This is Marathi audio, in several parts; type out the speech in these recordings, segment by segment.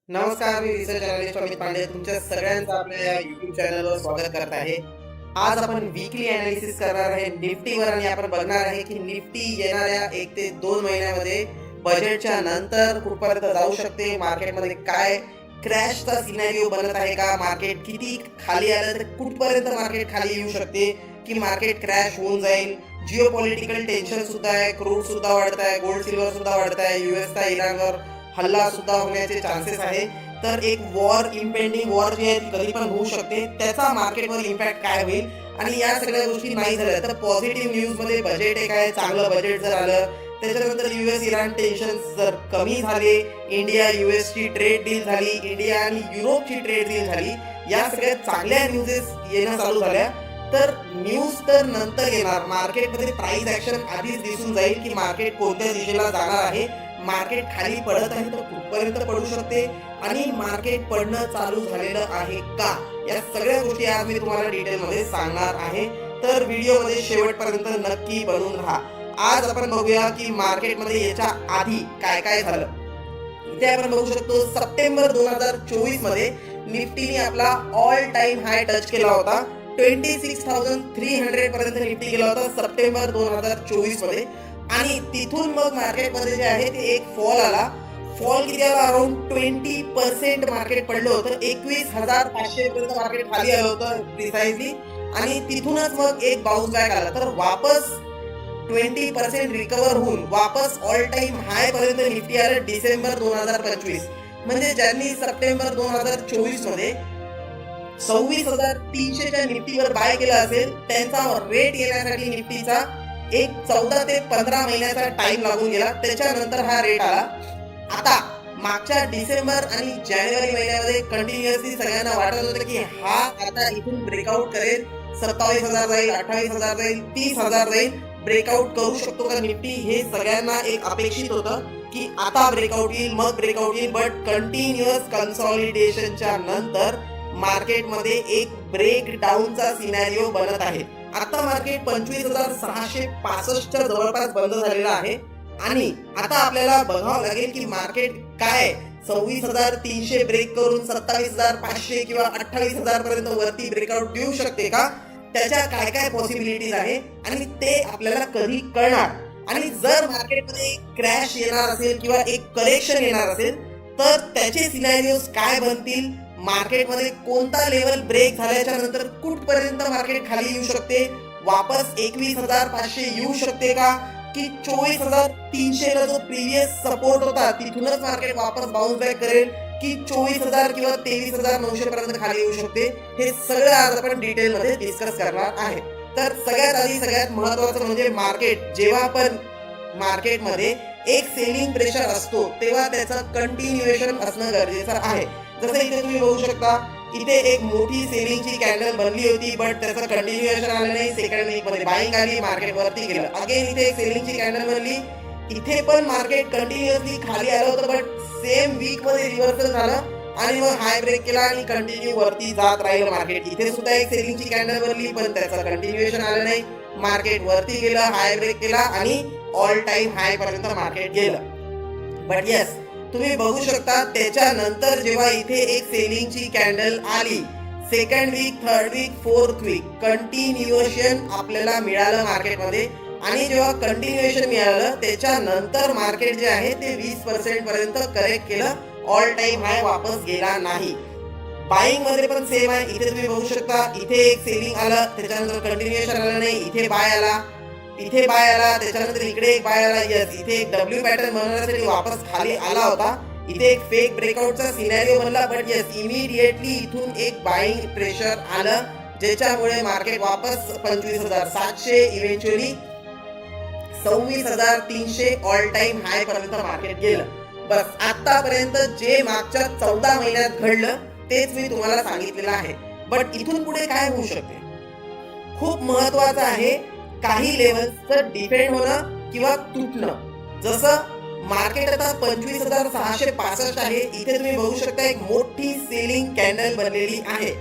नमस्कार, मी रिसर्च अनलिस्ट अमित पांडे तुमच्या सगळ्यांचं आपल्या या YouTube चॅनलवर स्वागत करत आहे. आज आपण वीकली अनालिसिस करणार आहे निफ्टीवर आणि आपण बघणार आहे की निफ्टी येणाऱ्या 1 ते 2 महिन्यामध्ये बजेटच्या नंतर कुठपर्यंत जाऊ शकते. मार्केटमध्ये काय क्रॅशचा सिनेरिओ बनत आहे का, मार्केट किती खाली आलं तर कुठपर्यंत मार्केट खाली येऊ शकते की मार्केट क्रॅश होऊन जाईल. जिओपॉलिटिकल टेन्शन सुद्धा आहे, क्रूड सुद्धा वाढत आहे, गोल्ड सिल्वर सुद्धा वाढत आहे, युएसचा इराणवर हल्ला सुद्धा होण्याचे चान्सेस आहे. तर एक वॉर, इम्पेंडिंग वॉर जी आहे ती कधी पण होऊ शकते. त्याचा मार्केटवर इम्पॅक्ट काय होईल आणि या सगळ्या गोष्टी नाही झाल्या तर पॉझिटिव्ह न्यूज मध्ये बजेट एक आहे, चांगलं बजेट जर आलं त्याच्यानंतर युएस इराण टेन्शन जर कमी झाले, इंडिया युएस ची ट्रेड डील झाली, इंडिया आणि युरोपची ट्रेड डील झाली, या सगळ्या चांगल्या न्यूजेस येणं चालू झाल्या तर न्यूज तर नंतर येणार. मार्केटमध्ये प्राइस ऍक्शन आधीच दिसून जाईल की मार्केट कोणत्या दिशेला जाणार आहे. मार्केट खाली पडत आहे तर कुठपर्यंत पडू शकते आणि मार्केट पडणं चालू झालेलं आहे का, या सगळ्या गोष्टी आज मी तुम्हाला डिटेलमध्ये सांगणार आहे. तर व्हिडिओमध्ये शेवटपर्यंत नक्की बनून राहा. आज आपण बघूया की मार्केटमध्ये याच्या आधी काय काय झालं. इथे आपण बघू शकतो सप्टेंबर 2024 मध्ये निफ्टीने आपला ऑल टाइम हाय टच केला होता. 26,300 पर्यंत निफ्टी गेला होता सप्टेंबर 2024 मध्ये आणि तिथून मग मार्केटमध्ये जे आहे ते एक फॉल आला. फॉल किती आला, अराउंड 20% मार्केट पडलं होतं. 21,500 पर्यंत मार्केट खाली आलं होतं प्रिसाइजली आणि तिथूनच मग एक बाउन्स बॅक आला. तर वापस 20% रिकवर होऊन वापस ऑल टाइम हाय पर्यंत निफ्टी आलं डिसेंबर 2025. म्हणजे ज्यांनी सप्टेंबर 2024 मध्ये 26,300च्या निफ्टीवर बाय केला असेल त्यांचा रेट येण्यासाठी निफ्टीचा एक 14 ते 15 महिन्याचा टाइम लागून गेला. त्याच्यानंतर हा रेट आला. आता मागच्या डिसेंबर आणि जानेवारी महिन्यामध्ये कंटिन्युअसली सगळ्यांना वाटत होतं की हा आता इथून ब्रेकआउट करेल, 27,000 जाईल, 28,000 जाईल, 30,000 जाईल, ब्रेकआउट करू शकतो का निफ्टी, हे सगळ्यांना एक अपेक्षित होतं की आता ब्रेकआउट येईल, मग ब्रेकआउट येईल. बट कंटिन्युअस कन्सॉलिडेशनच्या नंतर मार्केटमध्ये एक ब्रेक डाऊनचा सिनॅरिओ बनत आहे. आता मार्केट 25,665च्या जवळपास बंद झालेलं आहे आणि आता आपल्याला बघावं लागेल की मार्केट काय 26,300 ब्रेक करून 27,500 किंवा 28,000 पर्यंत वरती ब्रेकआउट देऊ शकते का, त्याच्या काय काय पॉसिबिलिटीज आहे आणि ते आपल्याला कधी कळणार. आणि जर मार्केटमध्ये क्रॅश येणार असेल किंवा एक करेक्शन येणार असेल तर त्याचे सिनॅरिओज काय बनतील, मार्केटमध्ये कोणता लेवल ब्रेक झाल्याच्या नंतर कुठपर्यंत मार्केट खाली येऊ शकते, वापस 21,500 येऊ शकते का, की 24,300 ला जो प्रिव्हियस सपोर्ट होता तिथूनच मार्केट वापस बाउन्स बॅक करेल, की 24,000 किंवा 23,900 पर्यंत खाली येऊ शकते. हे सगळं आज आपण डिटेलमध्ये डिस्कस करणार आहे. तर सगळ्यात आधी सगळ्यात महत्वाचं म्हणजे मार्केट जेव्हा पण मार्केटमध्ये एक सेलिंग प्रेशर असतो तेव्हा त्याचं कंटिन्युएशन असणं गरजेचं आहे. जसं इथे तुम्ही बघू शकता, इथे एक मोठी सेलिंगची कॅन्डल बनली होती बट त्याचं कंटिन्युएशन आलं नाही. सेकंड वीक मध्ये बाईंग आली, मार्केट वरती गेलं. अगेन इथे एक सेलिंगची कॅन्डल बनली, इथे पण मार्केट कंटिन्युअसली खाली आलं होतं बट सेम वीक मध्ये रिव्हर्सल झालं आणि मग हाय ब्रेक केला आणि कंटिन्यू वरती जात राहिलं मार्केट. इथे सुद्धा एक सेलिंगची कॅन्डल बनली पण त्याचं कंटिन्युएशन आलं नाही. मार्केट वरती गेलं, हाय ब्रेक केला आणि ऑल टाइम हाय पर्यंत मार्केट गेलं. बट येस, तुम्ही बघू शकता त्याच्यानंतर जेव्हा इथे एक सेलिंगची कॅन्डल आली, second week, third week, fourth week continuation आपल्याला मिळालं मार्केटमध्ये. आणि जेव्हा कंटिन्युएशन मिळालं त्याच्यानंतर मार्केट जे आहे ते 20% पर्यंत करेक्ट केलं, ऑल टाइम हाय वापस गेला नाही. बाईंग मध्ये पण सेम आहे. इथे तुम्ही बघू शकता, इथे एक सेलिंग आलं, त्याच्यानंतर कंटिन्युएशन आलं नाही, इथे बाय आला, इथे बाय आला, त्याच्यानंतर इकडे एक बाय आला. यस, इथे एक डब्ल्यू पॅटर्न बनवण्यासाठी वापस खाली आला होता. इथे एक फेक ब्रेकआउटचा सिनॅरिओ बनला बट यस, इमिडिएटली इथून एक बाईंग प्रेशर आलं ज्याच्यामुळे मार्केट वापस 25,700 इव्हेंच्युअली 26,300 ऑल टाइम हाय पर्यंत मार्केट गेलं. बस आतापर्यंत जे मागच्या 14 महिन्यात घडलं तेच मी तुम्हाला सांगितलेलं आहे. बट इथून पुढे काय होऊ शकते खूप महत्वाचं आहे. काही लेवल्सचं डिफेंड होणं किंवा तुटणं. जसं मार्केट आता 25,665 आहे, इथे तुम्ही बघू शकता एक मोठी सेलिंग कॅन्डल बनलेली आहे.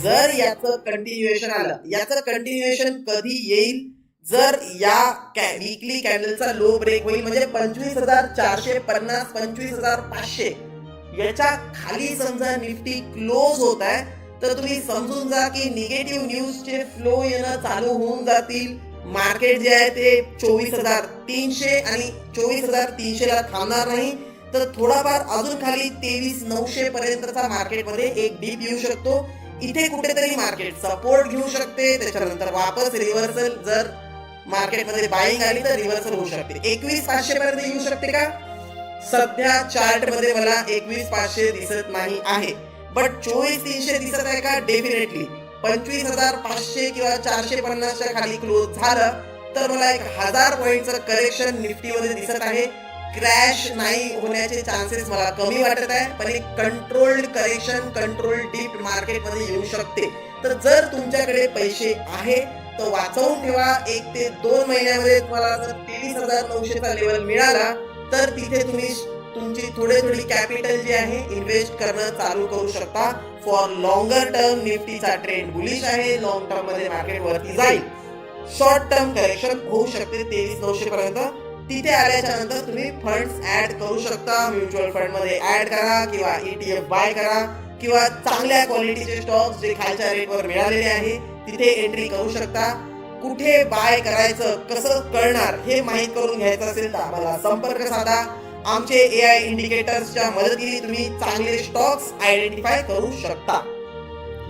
जर याचं कंटिन्युएशन आलं, याचं कंटिन्युएशन कधी येईल, जर या वीकली कॅन्डलचा लो ब्रेक होईल म्हणजे 25,450, 25,500 याच्या खाली समजा निफ्टी क्लोज होत आहे तर तुम्ही समजून जा की निगेटिव्ह न्यूजचे फ्लो येणं चालू होऊन जातील. मार्केट जे आहे ते 24,300 आणि 24,300 ला थांबणार नाही, तर थोडाफार अजून खाली 23,900 पर्यंतचा मार्केटमध्ये एक डीप येऊ शकतो. इथे कुठेतरी मार्केट सपोर्ट घेऊ शकते, त्याच्यानंतर वापस रिव्हर्सल, जर मार्केटमध्ये बाईंग आली तर रिव्हर्सल होऊ शकते. 21,500 पर्यंत येऊ शकते का? सध्या चार्ट मध्ये मला 21,500 दिसत नाही आहे, बट 24,300 दिसत आहे का? डेफिनेटली. 25,500 किंवा 450च्या खाली क्लोज झालं तर मला 1,000 पॉईंटचं करेक्शन निफ्टीमध्ये दिसत आहे. क्रॅश नाही होण्याचे चान्सेस मला कमी वाटत आहे, पण एक कंट्रोल्ड करेक्शन, कंट्रोल्ड डीप मार्केटमध्ये येऊ शकते. तर जर तुमच्याकडे पैसे आहे तर वाचवून ठेवा. 1 ते 2 महिन्यामध्ये तुम्हाला जर 23,900चा लेवल मिळाला तर तिथे तुम्ही तुमची थोडी कॅपिटल जी आहे इन्व्हेस्ट करणं चालू करू शकता. फॉर लॉंगर टर्म निफ्टीचा ट्रेंड बुलिश आहे, लॉंग टर्म मध्ये मार्केट वरती जाईल. शॉर्ट टर्म करेक्शन होऊ शकते 23,900 पर्यंत. तिथे आल्याच्या नंतर तुम्ही फंड्स ऍड करू शकता. म्युच्युअल फंड मध्ये ऍड करा किंवा ETF बाय करा किंवा चांगल्या क्वालिटीचे स्टॉक्स जे खालच्या रेटवर मिळालेले आहे तिथे एंट्री करू शकता. कुठे बाय करायचं कसं कळणार हे माहित करून घ्यायचं असेल तर आम्हाला संपर्क साधा. आमचे AI इंडिकेटर्सच्या मदतीने तुम्ही चांगले स्टॉक्स आयडेंटिफाय करू शकता.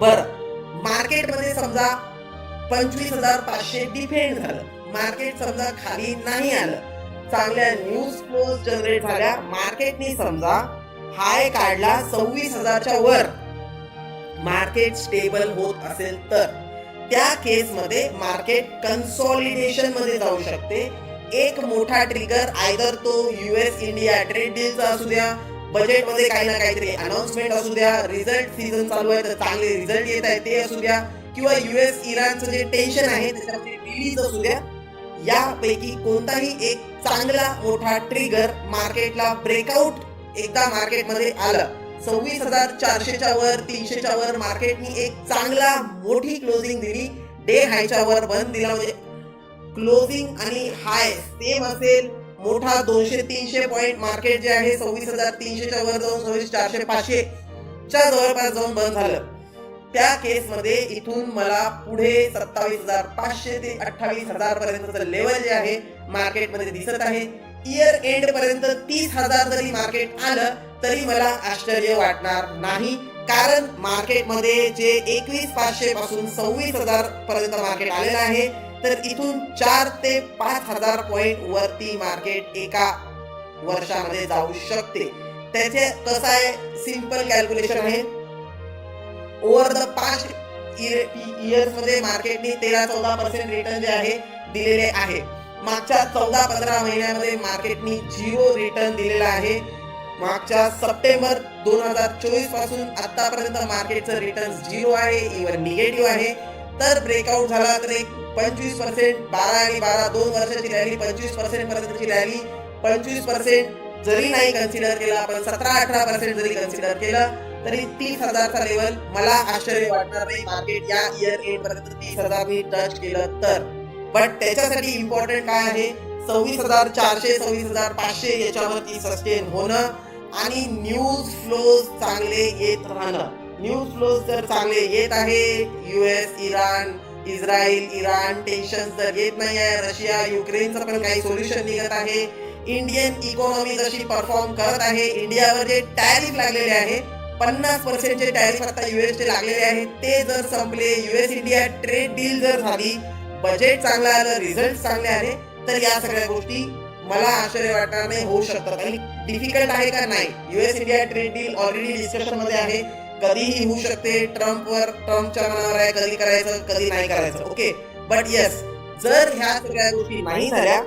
बरं, मार्केटमध्ये समजा 25,500 डिफेंड झालं, मार्केट समजा खाली नाही आलं, चांगल्या न्यूज फ्लोज जनरेट झाल्या, मार्केटनी समजा हाय काढला 26,000च्या वर, मार्केट स्टेबल होत असेल तर त्या केस मध्ये मार्केट कन्सॉलिडेशन मध्ये जाऊ शकते. एक मोठा ट्रिगर आयदर तो US इंडिया ट्रेड डीलचा असू द्या, बजेट मध्ये काही ना काहीतरी अनाउन्समेंट असू द्या, रिझल्ट सीझन चालू आहे तर चांगले रिझल्ट येत आहे ते असू द्या, किंवा US इराणचं जे टेन्शन आहे त्याच्यामध्ये रिलीज असू द्या. यापैकी कोणताही एक चांगला मोठा ट्रिगर मार्केटला ब्रेकआउट एकदा मार्केटमध्ये आलं, 26,400च्या वर 300च्या वर मार्केटनी एक चांगला मोठी क्लोजिंग दिली, डे हायच्या वर बंद दिला, म्हणजे क्लोजिंग आणि हाय सेम असेल, मोठा 200-300 पॉइंट मार्केट जे आहे 26,300च्या वर जाऊन 26,400-500 च्या जवळपास जाऊन बंद झालं, त्या केस मध्ये इथून मला पुढे 27,500 ते 28,000 पर्यंतचं लेवल जे आहे मार्केटमध्ये दिसत आहे. इयर एंड पर्यंत 30,000 जरी मार्केट आलं तरी मला आश्चर्य वाटणार नाही, कारण मार्केटमध्ये जे 21,500 पासून 26,000 पर्यंत मार्केट आलेलं आहे, तर इथून 4 ते 5,000 पॉइंट वरती मार्केट एका वर्षामध्ये जाऊ शकते. त्याचे कसं आहे, सिंपल कॅल्क्युलेशन आहे. ओव्हर द पास्ट इयर्स मध्ये मार्केटने 13-14% रिटर्न जे आहे दिलेले आहे. मागच्या 14-15 महिन्यामध्ये मार्केटनी 0 रिटर्न दिलेला आहे. मागच्या सप्टेंबर 2024 पासून आतापर्यंत मार्केटचं रिटर्न 0 आहे, इव्हन निगेटिव्ह आहे. तर ब्रेकआउट झाला तर एक 25%, 12 आणि 12 2 वर्षाची रॅली 25% पर्यंतची रॅली, 25% जरी नाही कन्सिडर केला, आपण 17-18% जरी कन्सिडर केलं तरी 30,000चा लेवल मला आश्चर्य वाटणार नाही मार्केट या इयर एंड पर्यंत 30,000 मी टच केलं तर. बट त्याच्यासाठी इम्पॉर्टंट काय आहे, 26,400 26,500 याच्यावरती सस्टेन होणं आणि न्यूज फ्लोज चांगले येत राहणं. न्यूज फ्लोज जर चांगले येत आहे, US Iran, Israel Iran tension जर येत नाही आहे, रशिया युक्रेनचं पण काही सोल्युशन निघत आहे, इंडियन इकॉनॉमी जशी परफॉर्म करत आहे, इंडियावर जे टॅरिफ लागलेले आहे 50% टॅरिफ आता US चे लागलेले आहेत ते जर संपले, US इंडिया ट्रेड डील जर झाली, बजेट चांगलं आलं, रिझल्ट चांगले आले, तर या सगळ्या गोष्टी मला आश्चर्य वाटणार नाही, होऊ शकतात. आणि डिफिकल्ट आहे का? नाही. US India trade deal already discussion मध्ये आहे, कधीही होऊ शकते. ट्रम्पच्या मनावर आहे कधी करायचं कधी नाही करायचं, ओके. बट येस, जर ह्या सगळ्या गोष्टी नाही झाल्या,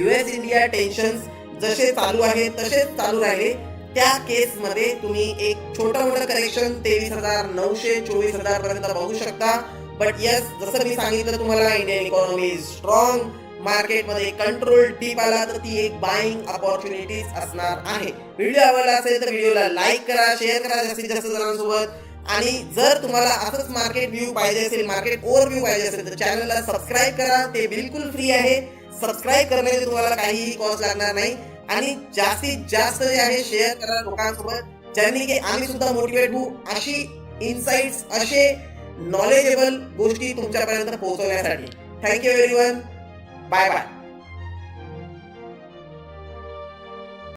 US इंडिया टेन्शन जसे चालू आहे तसेच चालू राहिले, त्या केस मध्ये तुम्ही एक छोटं मोठं करेक्शन 23,900 24,000 पर्यंत बघू शकता. बट येस, जसं मी सांगितलं तुम्हाला, इंडियन इकॉनॉमी स्ट्रॉंग, मार्केटमध्ये कंट्रोल डीप आला तर ती एक बाईंग अपॉर्च्युनिटीज असणार आहे. व्हिडिओ आवडला असेल तर व्हिडिओला लाईक करा, शेअर करा जास्तीत जास्त जणांसोबत. आणि जर तुम्हाला असंच मार्केट व्ह्यू पाहिजे असेल, मार्केट ओव्हरव्ह्यू पाहिजे असेल तर चॅनलला सबस्क्राईब करा, ते बिलकुल फ्री आहे. सबस्क्राईब करण्याचे तुम्हाला काहीही कॉस्ट लागणार नाही. आणि जास्तीत जास्त जे आहे शेअर करा लोकांसोबत, ज्यांनी की आम्ही सुद्धा मोटिवेट होऊ अशी इन्साइट्स, असे नॉलेजेबल गोष्टी तुमच्यापर्यंत पोहोचवण्यासाठी. Thank you everyone. Bye bye.